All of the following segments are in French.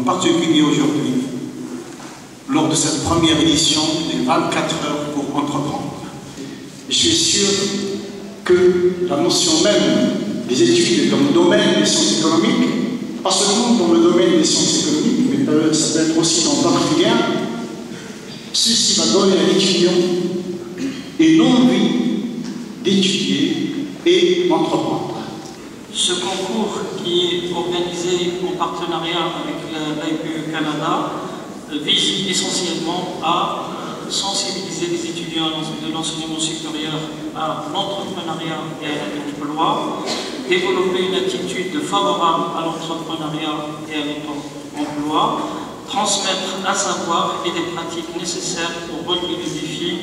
en particulier aujourd'hui, lors de cette première édition des 24 heures pour entreprendre. Je suis sûr que la notion même des études dans le domaine des sciences économiques, pas seulement dans le domaine des sciences économiques, mais ça peut être aussi dans d'autres filières, ceci va donner à l'étudiant une envie d'étudier et d'entreprendre. Ce concours qui est organisé en partenariat avec l'AEPE Canada vise essentiellement à sensibiliser les étudiants de l'enseignement supérieur à l'entrepreneuriat et à l'emploi, développer une attitude favorable à l'entrepreneuriat et à l'emploi, transmettre un savoir et des pratiques nécessaires pour relever les défis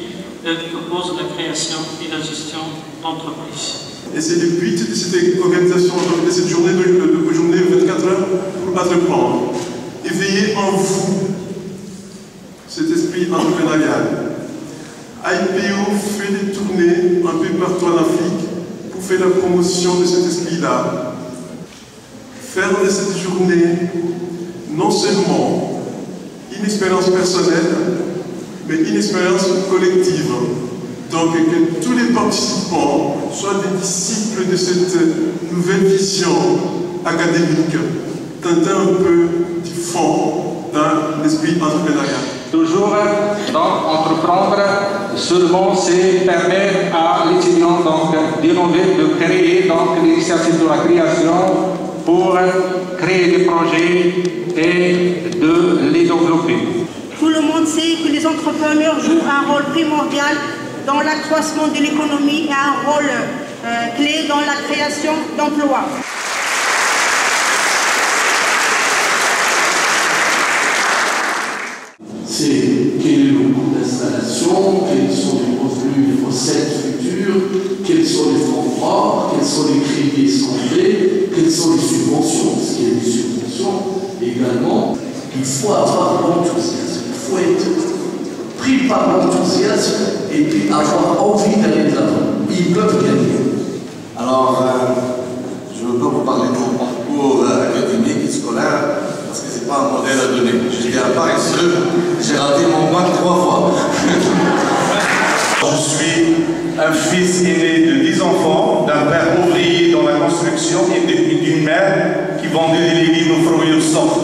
que pose la création et la gestion d'entreprises. Et c'est le but de cette organisation, de cette journée, de journée 24 heures pour entreprendre. Éveiller en vous cet esprit entrepreneurial. AEPO fait des tournées un peu partout en Afrique pour faire la promotion de cet esprit-là. Faire de cette journée non seulement une expérience personnelle, mais une expérience collective. Donc que tous les participants soient des disciples de cette nouvelle vision académique, tentant un peu du fond dans l'esprit entrepreneurial. Toujours entreprendre seulement, c'est permettre à l'étudiant d'innover, de créer l'initiative de la création pour créer des projets et de les développer. Tout le monde sait que les entrepreneurs jouent un rôle primordial dans l'accroissement de l'économie et un rôle clé dans la création d'emplois. C'est quel est le coût d'installation, quels sont les revenus, les recettes futures, quels sont les fonds propres, quels sont les crédits escomptés, quelles sont les subventions, parce qu'il y a des subventions également. Il faut avoir l'enthousiasme, il faut être pris par l'enthousiasme et puis avoir envie d'aller de l'avant. Ils peuvent gagner. Alors, je ne veux pas vous parler de mon parcours académique et scolaire, parce que ce n'est pas un modèle à donner. Je suis un paresseux, j'ai raté mon bac 3 fois. Je suis un fils aîné de 10 enfants, d'un père ouvrier dans la construction et d'une mère qui vendait des légumes aux fruits au centre.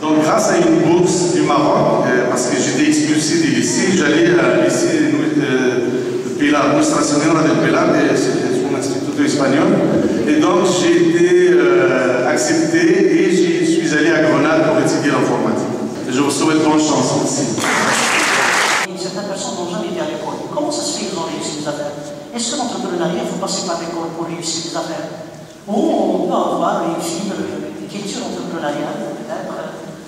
Donc grâce à une bourse du Maroc, parce que j'étais expulsé du lycée, j'allais à lycée de Pilar, Nacional de Pilar, c'est un institut espagnol. Et donc j'ai été accepté et je suis allé à Grenade pour étudier l'informatique. Je vous souhaite bonne chance aussi. Certaines personnes n'ont jamais été à l'école. Comment ça se fait qu'ils ont réussi les affaires? Est-ce que l'entrepreneuriat, il faut passer par l'école pour réussir les affaires? Ou on peut avoir une fibre, une culture entrepreneuriale, peut-être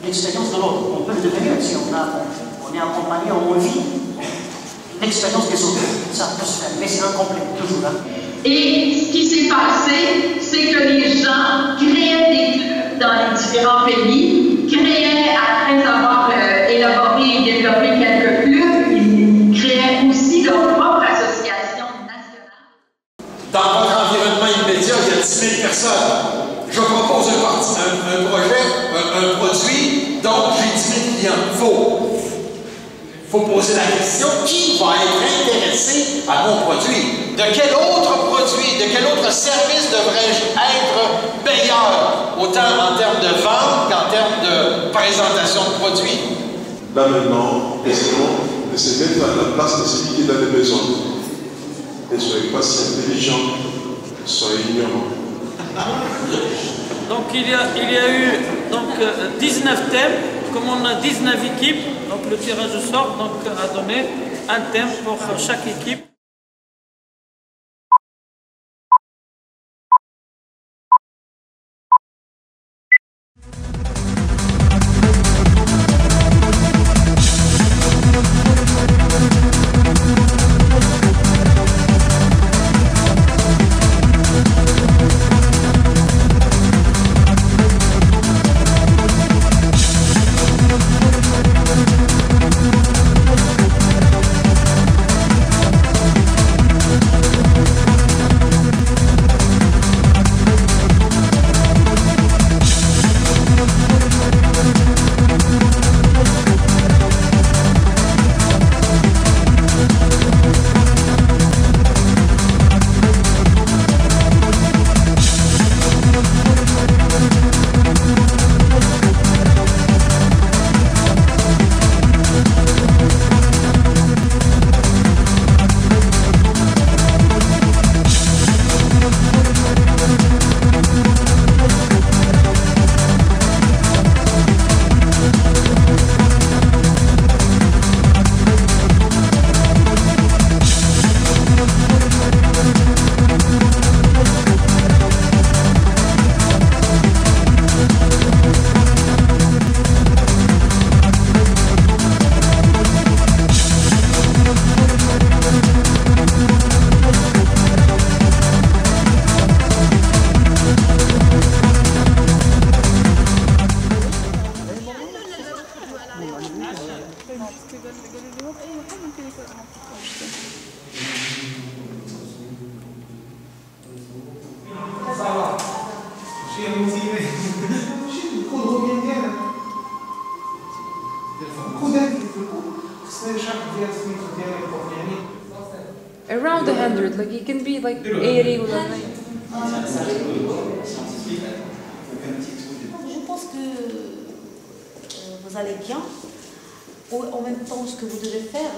l'expérience de l'autre. On peut le devenir si on est accompagné, on vit l'expérience des autres. Ça peut se faire, mais c'est incomplet, toujours. Hein. Et ce qui s'est passé, c'est que les gens créaient des clubs dans les différents pays, créaient, après avoir élaboré et développé quelques clubs, ils créaient aussi leur propre association nationale. Dans votre environnement immédiat, il y a 10 000 personnes. Je propose un projet, un produit, donc j'ai 10 000 clients. Il faut poser la question, qui va être intéressé à mon produit? De quel autre produit, de quel autre service devrais-je être meilleur, autant en termes de vente qu'en termes de présentation de produits? Là maintenant, essayons de se mettre à la place de celui qui est dans les besoins. Ne soyez pas si intelligents, soyez ignorants. Donc il y a eu 19 thèmes, comme on a 19 équipes, donc le tirage au sort a donné un thème pour chaque équipe. around 100, like it can be like 80 or 90. Je pense que vous allez bien. En même temps, ce que vous devez faire,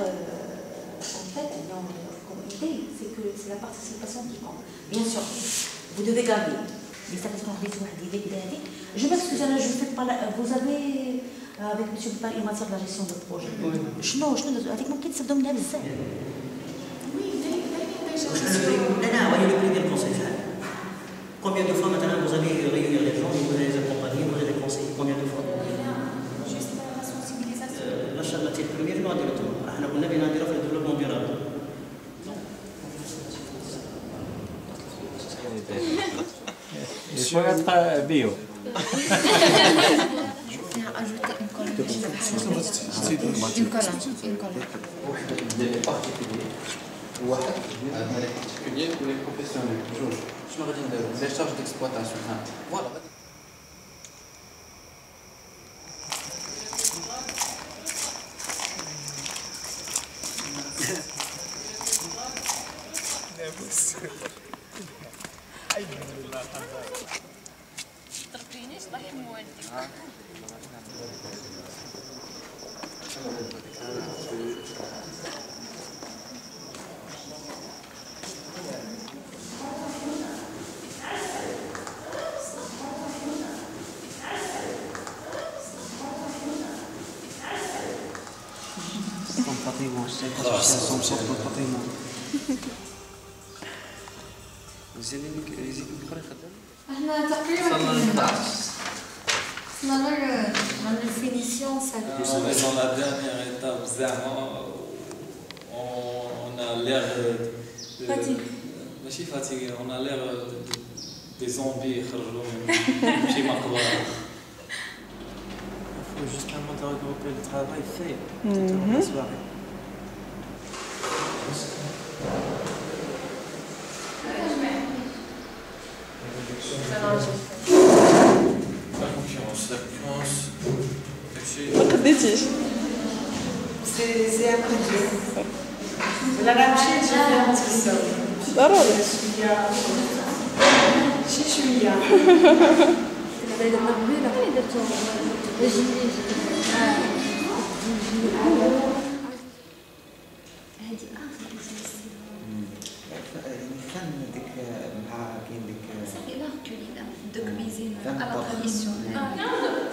en fait, comme idée, c'est que c'est la participation qui compte. Bien sûr, vous devez gagner. Je m'excuse, je ne fais pas la... Vous avez, avec M. Bouba, en matière de la gestion de projet. Avec mon kit, ça donne la visée. Oui, combien de fois maintenant vous allez réunir les gens, vous allez les accompagner, vous allez les conseiller? Combien de fois? Juste la sensibilisation. L'achat de matières premières, nous avons dit le tout. On a bien fait le développement durable. Il faut être bio. Ajouter une colle. Des particuliers. واحد هذا particulier pour les professionnels. جوج شنو غادي نديرو؟ les charges d'exploitation. Voilà. Dans la dernière étape, on a l'air fatigué. On a l'air des zombies. Il faut justement regrouper le travail fait tout au long de la soirée. La confiance. C'est un peu dur. La ramchine, je fais un petit peu. ضروري. شوية.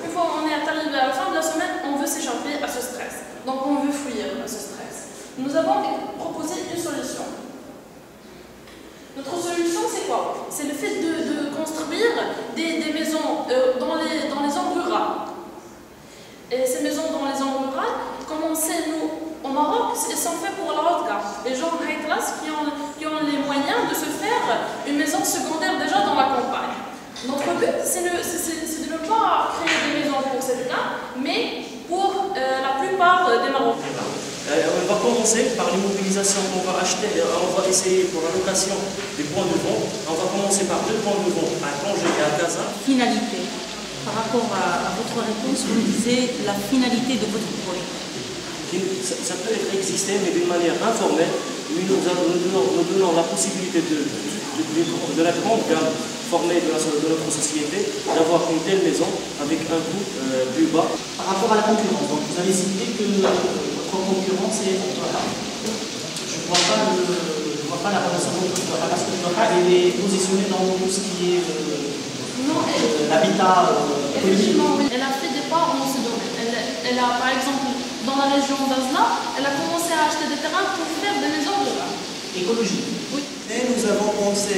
Une fois on est arrivé à la fin de la semaine, on veut s'échapper à ce stress. Donc on veut fuir à ce stress. Nous avons proposé une solution. Notre solution, c'est quoi? C'est le fait de construire des maisons dans les zones rurales. Et ces maisons dans les zones rurales, comme on sait, nous, au Maroc, elles sont faites pour la haute gamme. Les gens high class qui ont les moyens de se faire une maison secondaire déjà dans la campagne. Notre but, c'est de ne pas créer des maisons pour cette cas, mais pour la plupart des Marocains. On va commencer par l'immobilisation qu'on va acheter, on va essayer pour la location des points de vente. On va commencer par 2 points de vente à Tanger et à Casa. Finalité. Par rapport à votre réponse, vous me disiez la finalité de votre projet. Ça peut exister, mais d'une manière informelle. Nous donnons la possibilité de la grande gamme formée de notre société d'avoir une telle maison avec un coût plus bas. Par rapport à la concurrence, donc vous avez cité que votre concurrence est Doha. Je ne vois pas la relation entre Doha parce que Doha est positionnée dans tout ce qui est l'habitat. Effectivement, elle a fait des pas dans ce domaine. Elle a, par exemple, dans la région d'Azna, elle a commencé à acheter des terrains pour faire des maisons rurales. Écologique. Oui. Et nous avons pensé,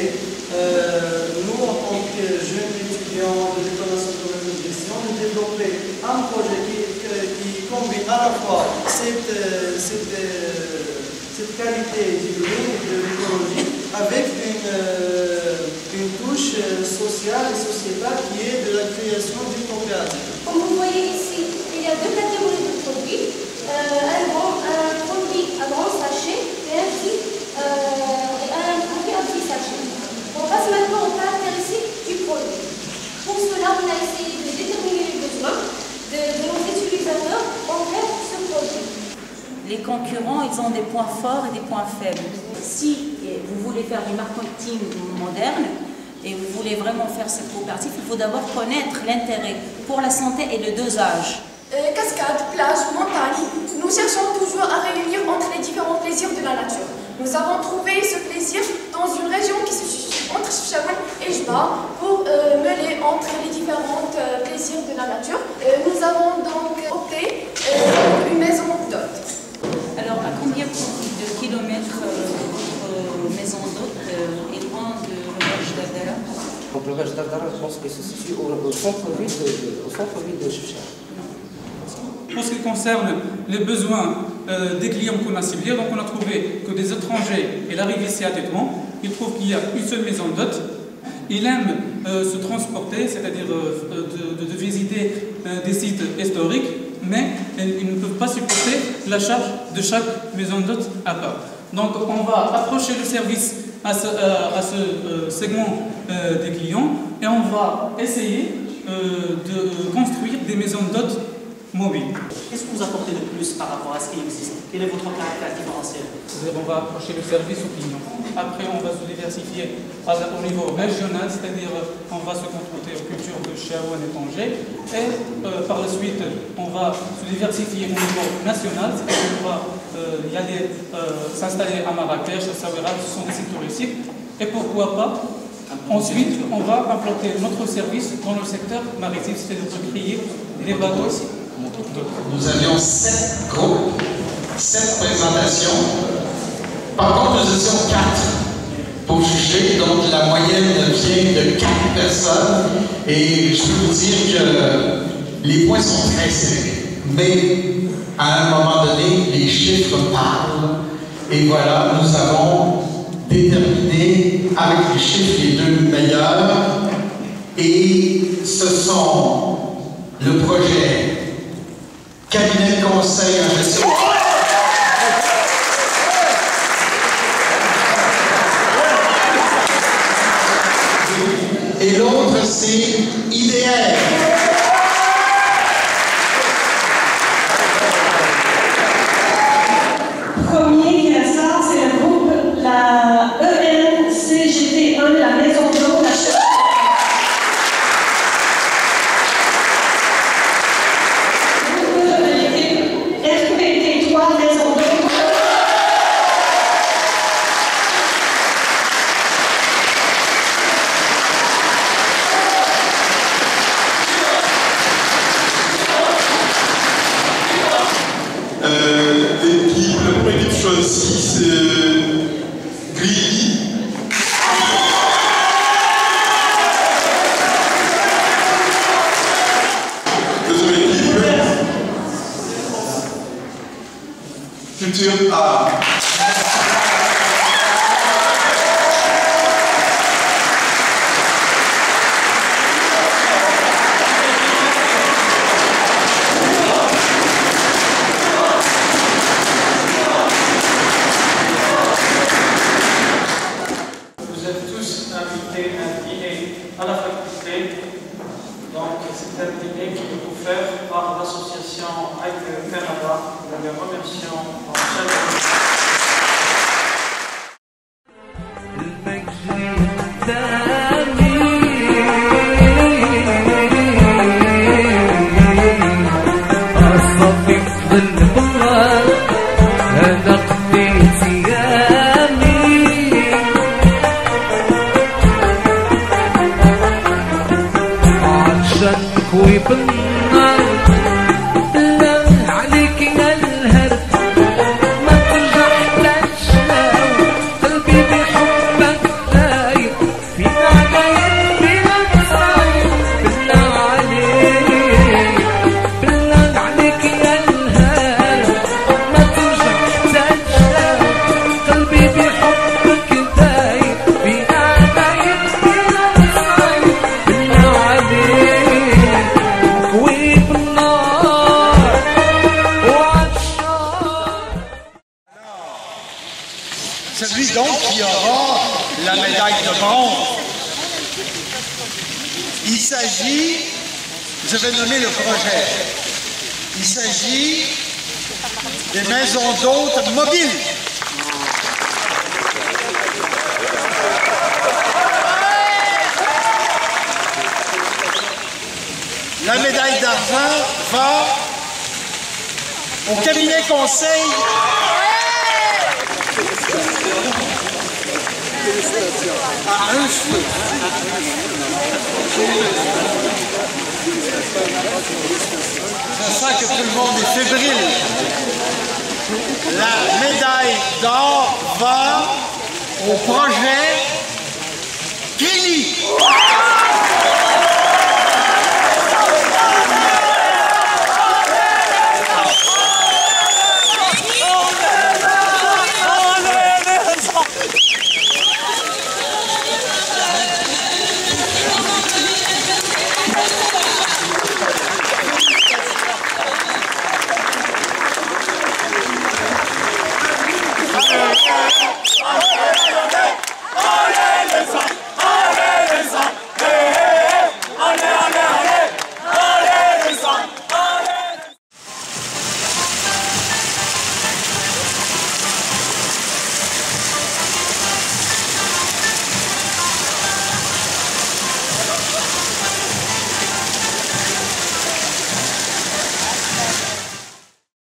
nous en tant que jeunes étudiants de l'école nationale de gestion, de développer un projet qui combine à la fois cette qualité du green et de l'écologie avec une touche sociale et sociétale qui est de la création d'une coopérative. Comme vous voyez ici, il y a 2 catégories de produits. Un produit à grand sachet et un produit à petit sachet. On passe maintenant aux caractéristiques du produit. Pour cela, on a essayé de déterminer les besoins de nos utilisateurs envers ce produit. Les concurrents, ils ont des points forts et des points faibles. si vous voulez faire du marketing moderne et vous voulez vraiment faire cette coopérative, il faut d'abord connaître l'intérêt pour la santé et le dosage. Cascades, plages, montagnes, nous cherchons toujours à réunir entre les différents plaisirs de la nature. Nous avons trouvé ce plaisir dans une région qui se situe entre Chefchaouen et Jba pour mêler entre les différents plaisirs de la nature. Nous avons donc opté pour une maison d'hôte. Alors, à combien de kilomètres votre maison d'hôte est loin de l'auberge d'Ardara? Donc l'auberge d'Ardara, je pense que se situe au centre-ville de Chefchaouen. Pour ce qui concerne les besoins des clients qu'on a ciblés, donc on a trouvé que des étrangers, et l'arrivée ici à Tétouan, ils trouvent qu'il y a une seule maison d'hôte. Ils aiment se transporter, c'est-à-dire de visiter des sites historiques, mais ils ne peuvent pas supporter la charge de chaque maison d'hôte à part. Donc on va approcher le service à ce segment des clients et on va essayer de construire des maisons d'hôtes mobile. Qu'est-ce que vous apportez de plus par rapport à ce qui existe? Quel est votre caractère différentiel? On va approcher le service au client. Après, on va se diversifier au niveau régional, c'est-à-dire on va se confronter aux cultures de Chefchaouen et Tanger. Et par la suite, on va se diversifier au niveau national, c'est-à-dire on va y aller s'installer à Marrakech, à Saouira, ce sont des sites touristiques. Et pourquoi pas, ensuite, on va implanter notre service dans le secteur maritime, c'est-à-dire de créer des bateaux ici. Nous avions 7 groupes, 7 présentations. Par contre, nous étions 4 pour juger. Donc, la moyenne vient de 4 personnes. Et je peux vous dire que les points sont très serrés. Mais, à un moment donné, les chiffres parlent. Et voilà, nous avons déterminé avec les chiffres les 2 meilleurs. Et ce sont le projet cabinet de conseil en gestion. Et l'autre, c'est IDR. Premier qui a ça, c'est le groupe, la ENCGT1, la maison d'eau, la choisi, c'est Grilly. Deuxième équipe, Culture A. À la faculté, donc c'est un dîner qui est offert par l'association IPE Canada. Nous les remercions en ويبنى لا عليك يا الهرب ما ترجعلكش قلبي بحبك دايب فينا عجايب بلا مصايب بالله عليك بالله عليك يا الهرب ما ترجعلكش قلبي بحبك دايب فينا عجايب بلا مصايب بالله عليك. Celui donc qui aura la médaille de bronze. Il s'agit, je vais nommer le projet, il s'agit des maisons d'hôtes mobiles. La médaille d'argent va au cabinet conseil. À un cheveu. Je sens que tout le monde est fébrile. La médaille d'or va au projet Kelly.